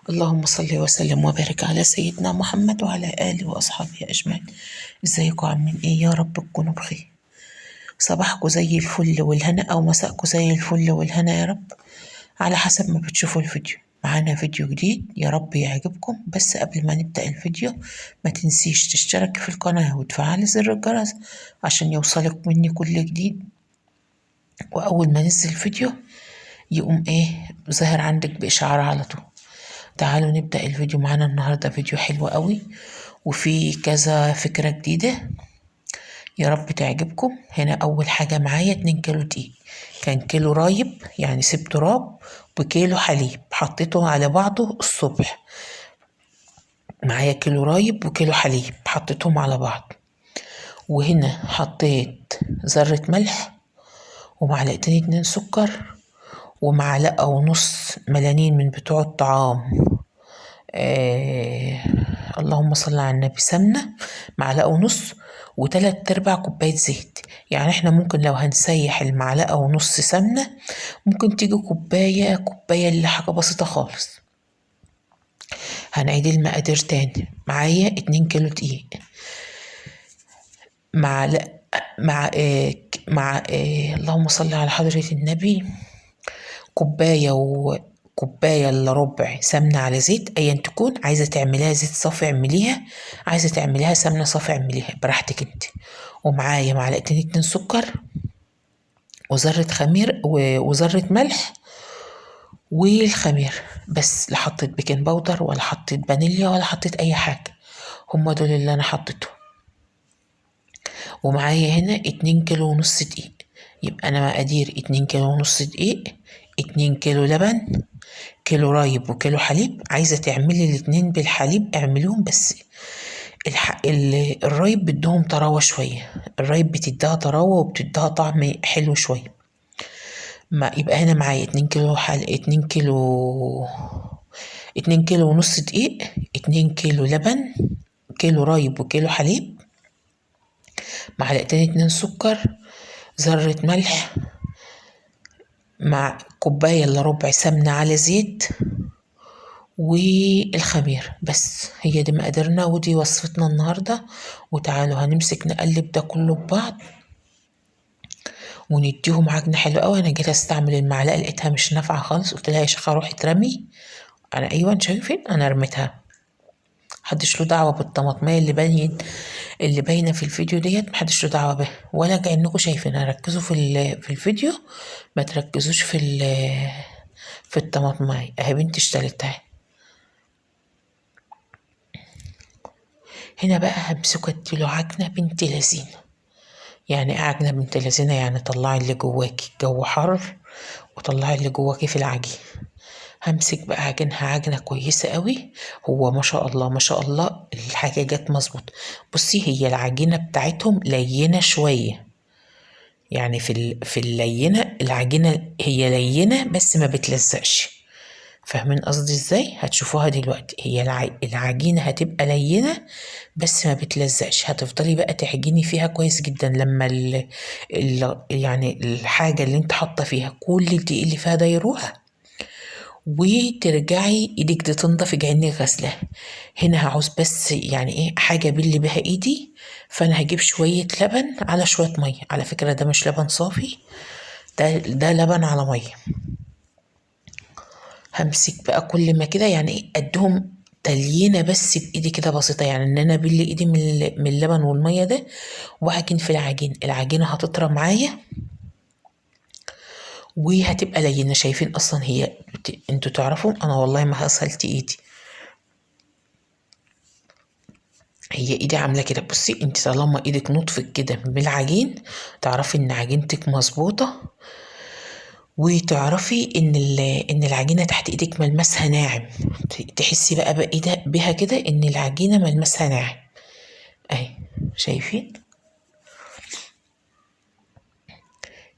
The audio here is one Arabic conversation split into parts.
اللهم صل وسلم وبارك على سيدنا محمد وعلى آله وأصحابه أجمعين. ازيكم عاملين ايه؟ يا رب تكونوا بخير. صباحكم زي الفل والهنا أو مساءكم زي الفل والهنا يا رب، على حسب ما بتشوفوا الفيديو. معانا فيديو جديد يا رب يعجبكم. بس قبل ما نبدأ الفيديو ما تنسيش تشترك في القناة وتفعل زر الجرس عشان يوصلك مني كل جديد، وأول ما ننزل فيديو يقوم ظاهر عندك بإشعار على طول. تعالوا نبدأ الفيديو. معانا النهاردة فيديو حلو قوي وفي كذا فكرة جديدة يا رب تعجبكم. هنا أول حاجة معايا 2 كيلو دقيق، كان كيلو رايب يعني سبت تراب، وكيلو حليب حطيته على بعضه الصبح. معايا كيلو رايب وكيلو حليب حطيتهم على بعض، وهنا حطيت ذرة ملح ومعلقتين 2 سكر ومعلقة ونص ملانين من بتوع الطعام. اللهم صل على النبي. سمنة معلقة ونص، و3/4 كوباية زيت. يعني احنا ممكن لو هنسيح المعلقة ونص سمنة ممكن تيجي كوباية اللي حاجة بسيطة خالص. هنعيد المقادير تاني. معايا 2 كيلو دقيق، معلقة اللهم صل على حضرة النبي، كوباية الا ربع سمنة على زيت ايا تكون. عايزة تعمليها زيت صافي اعمليها، عايزة تعمليها سمنة صافي اعمليها براحتك انت. ومعايا معلقتين 2 سكر وذرة خمير وذرة ملح والخمير بس. لا حطيت بيكنج باودر ولا حطيت فانيليا ولا حطيت اي حاجة، هما دول اللي انا حطيتهم. ومعايا هنا 2 كيلو ونص دقيق. يبقى انا مقادير 2 كيلو ونص دقيق، 2 كيلو لبن، كيلو رايب وكيلو حليب. عايزة تعملي الاتنين بالحليب اعمليهم، بس الرايب بدهم طراوة شوية، الرايب بتديها طراوة وبتديها طعم حلو شوية. ما يبقى هنا معايا 2 كيلو ونص دقيق، 2 كيلو لبن، كيلو رايب وكيلو حليب، معلقتين 2 سكر، ذرة ملح، مع كوباية الا ربع سمنة على زيت، والخمير. بس هي دي مقاديرنا ودي وصفتنا النهاردة. وتعالوا هنمسك نقلب ده كله ببعض ونديهم عجنة حلوة قوي. انا جيت استعمل المعلقة لقيتها مش نافعة خالص، قلت لها يا شيخة روحي اترمي. انا ايوه شايفين انا رميتها. محدش له دعوة بالطماطمية اللي باينة في الفيديو ديت، محدش له دعوة بها ولا كأنكم شايفينها. ركزوا في الفيديو، ما تركزوش في الطماطمية. اهي بنتي اشتريتها. هنا بقى همسكه اديله عجنة بنت لذينة. يعني ايه عجنة بنت لذينة؟ يعني طلعي اللي جواكي، الجو حر، وطلعي اللي جواكي في العجين. همسك بقى عجنها عجنة كويسة قوي. هو ما شاء الله ما شاء الله الحاجة جت مظبوط. بصي هي العجينة بتاعتهم لينة شوية، يعني في اللينة العجينة هي لينة بس ما بتلزقش. فاهمين قصدي ازاي؟ هتشوفوها دلوقتي. هي العجينة هتبقى لينة بس ما بتلزقش. هتفضلي بقى تعجني فيها كويس جدا لما يعني الحاجة اللي انت حاطة فيها كل الدقيق اللي فيها ده يروح، وترجعي ايدك دي تنضف كأنك غسلها. هنا هعوز بس يعني ايه حاجة بلي بها ايدي. فانا هجيب شوية لبن على شوية مية. على فكرة ده مش لبن صافي، ده لبن على مية. همسك بقى كل ما كده يعني ايه ادهم تليينه بس بايدي كده بسيطه، يعني ان انا بلي ايدي من اللبن والميه ده، وهجين في العجينه هتطرى معايا وهتبقى لينه. شايفين اصلا هي انتوا تعرفوا انا والله ما غسلت ايدي، هي ايدي عامله كده. بصي انت طالما ايدك نطفت كده بالعجين تعرفي ان عجينتك مظبوطه، وتعرفي ان العجينه تحت ايدك ملمسها ناعم. تحسي بقى بها كده ان العجينه ملمسها ناعم. اهي شايفين.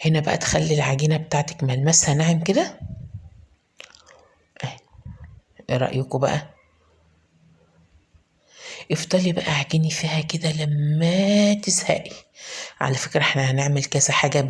هنا بقى تخلي العجينه بتاعتك ملمسها ناعم كده. اهي ايه رايكم بقى؟ افضلي بقى عجيني فيها كده لما تزهقي. على فكره احنا هنعمل كذا حاجه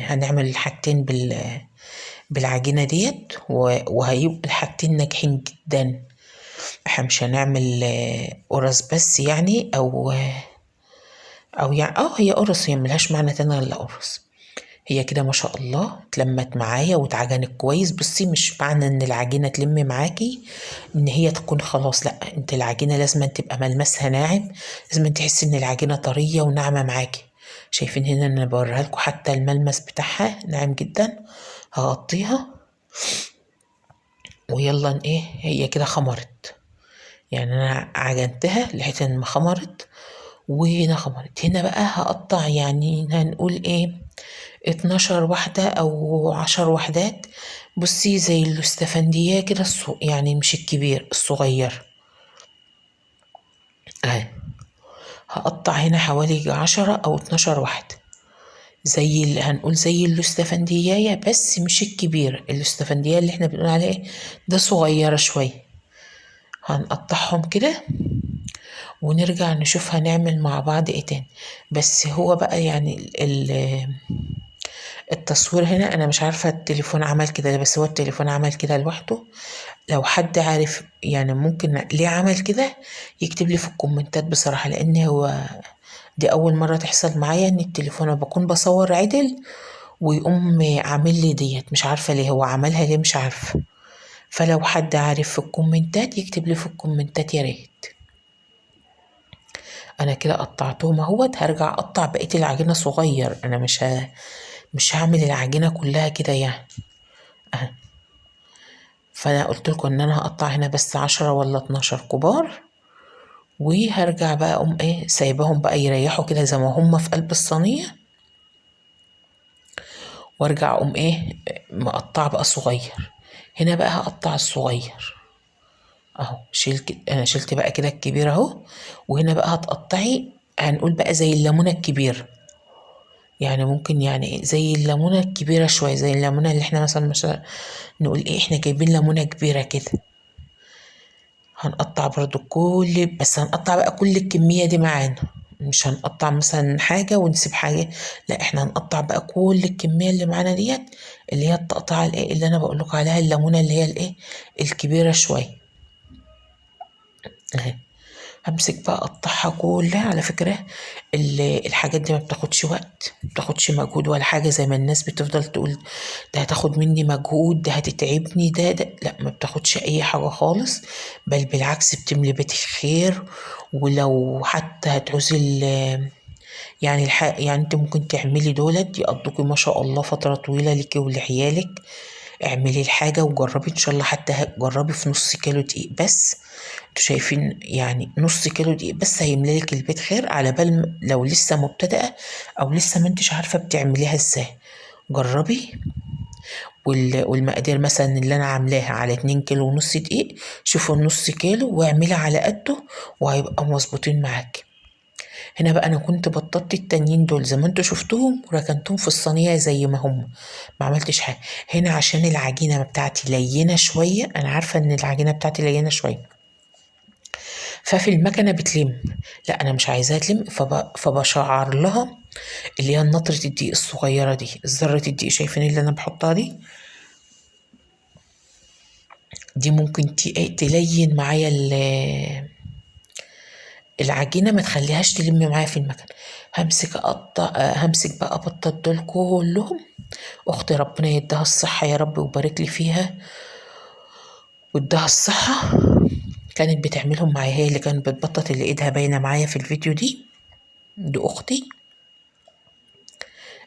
هنعمل حاجتين بالعجينة ديت وهيبقى الحاجتين ناجحين جدا. احنا مش هنعمل قرص بس يعني، او يعني هي قرص، هي ملهاش معنى تاني الا قرص. هي كده ما شاء الله اتلمت معايا واتعجنت كويس. بصي، مش معنى ان العجينة تلم معاكي ان هي تكون خلاص، لا، انت العجينة لازم تبقى ملمسها ناعم، لازم تحسي ان العجينة طرية وناعمة معاكي. شايفين هنا انا بوريها لكم حتى الملمس بتاعها ناعم جدا. هغطيها ويلا ايه، هي كده خمرت. يعني انا عجنتها لحيت ان ما خمرت، وهنا خمرت. هنا بقى هقطع، يعني هنقول ايه، 12 واحدة او 10 وحدات. بصي زي الاستفندية كده، يعني مش الكبير، الصغير اهي. هقطع هنا حوالي 10 او 12 واحدة، زي اللي هنقول زي الاستفندية، بس مش الكبير. الاستفندية اللي احنا بنقول عليه ده صغيرة شوية. هنقطعهم كده ونرجع نشوف هنعمل مع بعض ايه تاني. بس هو بقى يعني التصوير هنا انا مش عارفة التليفون عمل كده، بس هو التليفون عمل كده لوحده. لو حد عارف يعني ممكن ليه عمل كده يكتب لي في الكومنتات بصراحة، لان هو دي اول مرة تحصل معايا ان التليفون بكون بصور عدل ويقوم عامل لي ديت. مش عارفة ليه هو عملها، ليه مش عارفة. فلو حد عارف في الكومنتات يكتب لي في الكومنتات يا ريت. انا كده قطعتهم اهوت. هرجع اقطع بقية العجينة صغير، انا مش هعمل العجينة كلها كده يعني. أه. فانا قلت لكم ان انا هقطع هنا بس 10 ولا 12 كبار، وهرجع بقى اقوم ايه سايباهم بقى يريحوا كده زي ما هم في قلب الصينية، وارجع اقوم ايه مقطع بقى صغير. هنا بقى هقطع الصغير اهو. انا شلت بقى كده الكبير اهو. وهنا بقى هتقطعي، هنقول بقى زي الليمونة الكبيرة، يعني ممكن يعني زي الليمونة الكبيرة شوية، زي الليمونة اللي احنا مثلا نقول ايه، احنا جايبين ليمونة كبيرة كده. هنقطع برضو بس هنقطع بقى كل الكمية دي معانا، مش هنقطع مثلا حاجة ونسيب حاجة، لا، احنا هنقطع بقى كل الكمية اللي معانا ديت، اللي هي التقطيعة الايه اللي انا بقول لكم عليها، الليمونة اللي هي الايه الكبيرة شوية اهي. همسك بقى اقطعها كلها. على فكرة الحاجات دي ما بتاخدش وقت، ما بتاخدش مجهود ولا حاجة زي ما الناس بتفضل تقول ده هتاخد مني مجهود، ده هتتعبني، ده لا، ما بتاخدش اي حاجة خالص، بل بالعكس بتملي بيتك خير. ولو حتى هتعوزي يعني يعني انت ممكن تعملي دولت يقضوكي ما شاء الله فترة طويلة ليكي ولعيالك. اعملي الحاجة وجربي ان شاء الله، حتى جربي في نص كيلو دقيق بس. انتوا شايفين يعني نص كيلو دقيق بس هيملى لك البيت خير، على بال لو لسه مبتدئة او لسه ما انتش عارفة بتعمليها ازاي. جربي. والمقادير مثلا اللي انا عاملاها على 2 كيلو ونص دقيق، شوفوا النص كيلو واعملي على قده وهيبقى مظبوطين معاكي. هنا بقى انا كنت بططت التانيين دول زي ما انتوا شفتوهم وركنتهم في الصينيه زي ما هم، ما عملتش حاجه. هنا عشان العجينه بتاعتي لينه شويه، انا عارفه ان العجينه بتاعتي لينه شويه، ففي المكنه بتلم. لا، انا مش عايزاها تلم، فبشعر لها اللي هي نطره الدقيق الصغيره دي، ذره الدقيق. شايفين اللي انا بحطها دي ممكن تلين معايا العجينة، ما تخليهاش تلم معايا في المكان. همسك بقى ابطط دول كلهم. اختي ربنا يديها الصحة يا رب ويبارك لي فيها واديها الصحة، كانت بتعملهم معايا، هي اللي كانت بتبطط، اللي ايدها باينة معايا في الفيديو دي اختي.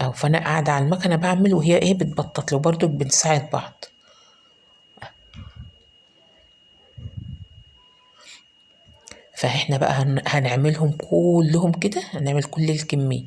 او فانا قاعدة على المكنة بعمل وهي ايه بتبطط له، برضو بنساعد بعض. فاحنا بقى هنعملهم كلهم كده، هنعمل كل الكمية.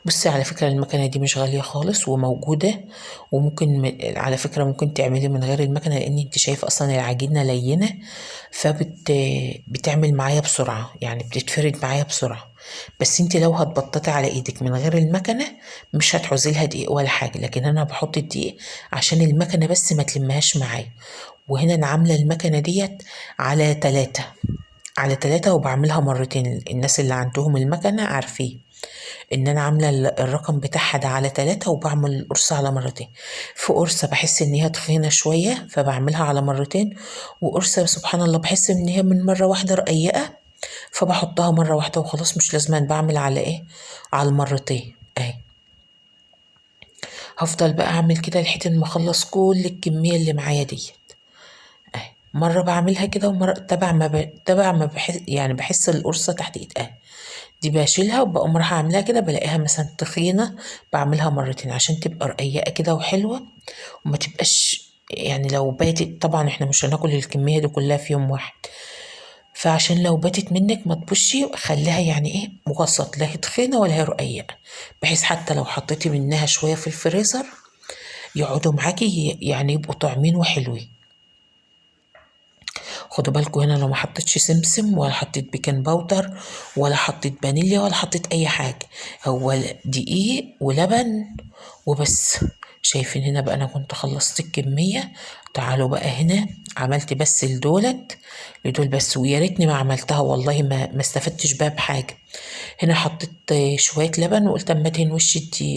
بصي على فكرة المكنة دي مش غالية خالص وموجودة، وممكن على فكرة ممكن تعملي من غير المكنة، لان انت شايف اصلا العجينة لينة، بتعمل معايا بسرعة، يعني بتتفرد معايا بسرعة. بس انت لو هتبططي على ايدك من غير المكنة مش هتعوزي لها دقيق ولا حاجة، لكن انا بحط الدقيق عشان المكنة بس ما تلمهاش معايا. وهنا انا عاملة المكنة ديت على 3، وبعملها مرتين، الناس اللي عندهم المكنة عارفين. ان انا عامله الرقم بتاعها ده على 3 وبعمل القرص على مرتين. في قرصه بحس ان هي تخينه شويه فبعملها على مرتين، وقرصه سبحان الله بحس ان هي من مره واحده رقيقه فبحطها مره واحده وخلاص، مش لازم بعمل على ايه، على المرتين اهي. هفضل بقى اعمل كده لحد ما اخلص كل الكميه اللي معايا دي اهي. مره بعملها كده ومره تبع ما بحس، يعني بحس القرصه تحت ايدي دي بشيلها وبقوم رايحة عاملاها كده بلاقيها مثلا تخينة، بعملها مرتين عشان تبقى رقيقة كده وحلوة وما تبقاش، يعني لو باتت طبعا احنا مش هناكل الكمية دي كلها في يوم واحد، فعشان لو باتت منك ما تبوشي خليها يعني ايه وسط، لا هي تخينة ولا هي رقيقة، بحيث حتى لو حطيتي منها شوية في الفريزر يقعدوا معاكي يعني يبقوا طعمين وحلوين. خدوا بالكم هنا انا ما حطيتش سمسم ولا حطيت بيكنج باودر ولا حطيت فانيليا ولا حطيت اي حاجه، هو دقيق ولبن وبس. شايفين هنا بقى انا كنت خلصت الكميه. تعالوا بقى هنا عملت بس لدول بس، ويا ريتني ما عملتها والله ما استفدتش بها بحاجه. هنا حطيت شويه لبن وقلت اما ادهن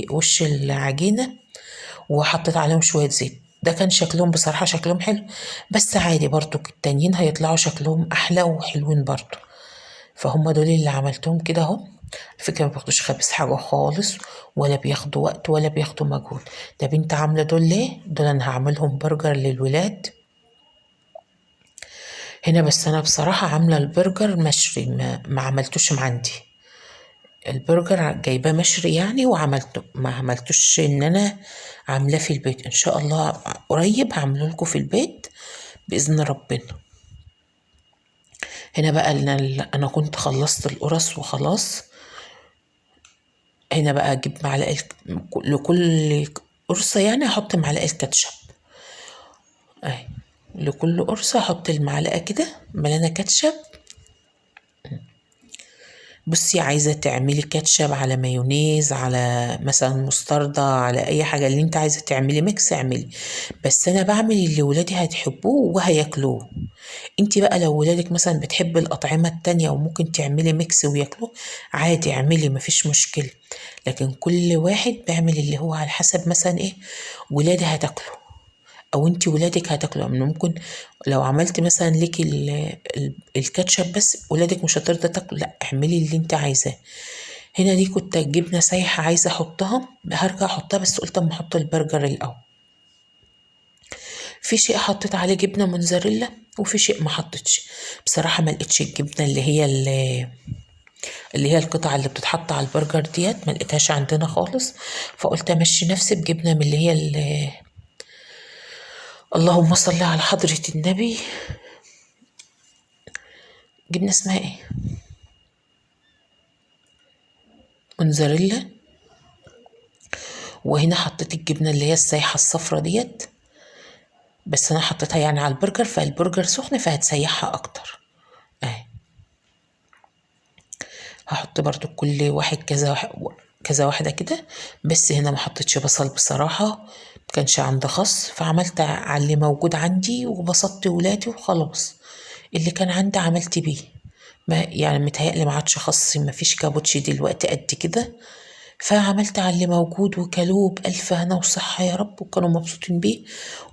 وش العجينه، وحطيت عليهم شوية زيت. ده كان شكلهم بصراحة شكلهم حلو، بس عادي برضو التانيين هيطلعوا شكلهم أحلى وحلوين برضو. فهم دول اللي عملتهم كده اهو. الفكرة ما بياخدوش خبز حاجة خالص، ولا بياخدوا وقت ولا بياخدوا مجهود. ده بنت عاملة دول ليه؟ دول أنا هعملهم برجر للولاد هنا. بس أنا بصراحة عاملة البرجر مشوي، ما عملتوش من عندي. البرجر جايباه مشري يعني وعملته، ما عملتوش ان انا عاملاه في البيت. ان شاء الله قريب هعمله لكم في البيت باذن ربنا. هنا بقى انا كنت خلصت القرص وخلاص. هنا بقى اجيب معلقه لكل قرصه، يعني احط معلقه كاتشب اهي. لكل قرصه احط المعلقه كده ملانه كاتشب. بصي عايزة تعملي كاتشب على مايونيز على مثلا مستردة على أي حاجة اللي انت عايزة تعملي ميكس اعملي، بس أنا بعمل اللي ولادي هتحبوه وهياكلوه. انت بقى لو ولادك مثلا بتحب الأطعمة التانية وممكن تعملي ميكس وياكلوه عادي اعملي مفيش مشكلة، لكن كل واحد بيعمل اللي هو على حسب مثلا ايه ولادي هتاكله او انت ولادك هتاكلوا. يعني ممكن لو عملت مثلا ليكي الكاتشب بس ولادك مش هترضى تاكل، لا اعملي اللي انت عايزاه. هنا دي كنت جبنه سايحه عايزه احطها، هرجع احطها بس قلت اما احط البرجر الاول. في شيء حطيت عليه جبنه موتزاريلا وفي شيء ما حطيتش. بصراحه ما لقيتش الجبنه اللي هي القطعه اللي بتتحط على البرجر ديت، ما لقيتهاش عندنا خالص، فقلت امشي نفسي بجبنه من اللي هي اللهم صل على حضرة النبي. جبنة اسمها ايه، موتزاريلا. وهنا حطيت الجبنة اللي هي السايحة الصفرة ديت، بس انا حطيتها يعني على البرجر فالبرجر سخن فهتسيحها اكتر اهي. هحط برضو كل واحد كذا واحدة كده. بس هنا ما حطيتش بصل بصراحة، مكانش عندي خس، فعملت على اللي موجود عندي وبسطت ولادي وخلاص. اللي كان عندي عملت بيه، ما يعني متهيألي ما عادش خص، ما فيش كابوتشي دلوقتي قد كده، فعملت على اللي موجود وكلوه بألف هنا وصحة يا رب وكانوا مبسوطين بيه.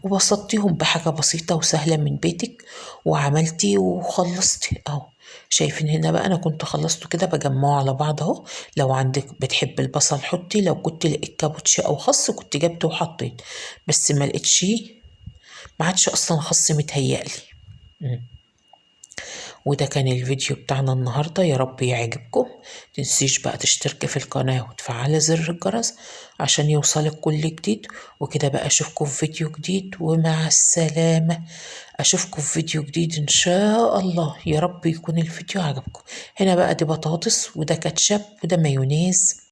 وبسطتهم بحاجة بسيطة وسهلة من بيتك وعملتي وخلصتي اهو. شايفين هنا بقى انا كنت خلصته كده بجمعه على بعض اهو. لو عندك بتحب البصل حطي، لو كنت لقيت كابوتشي او خس كنت جبته وحطيت، بس ما لقيتش، ما عادش اصلا خس متهيألي. وده كان الفيديو بتاعنا النهاردة، يا رب يعجبكم. تنسيش بقى تشتركي في القناة وتفعلي زر الجرس عشان يوصلك كل جديد. وكده بقى اشوفكم في فيديو جديد ومع السلامة. اشوفكم في فيديو جديد ان شاء الله، يا رب يكون الفيديو عجبكم. هنا بقى دي بطاطس وده كاتشب وده مايونيز.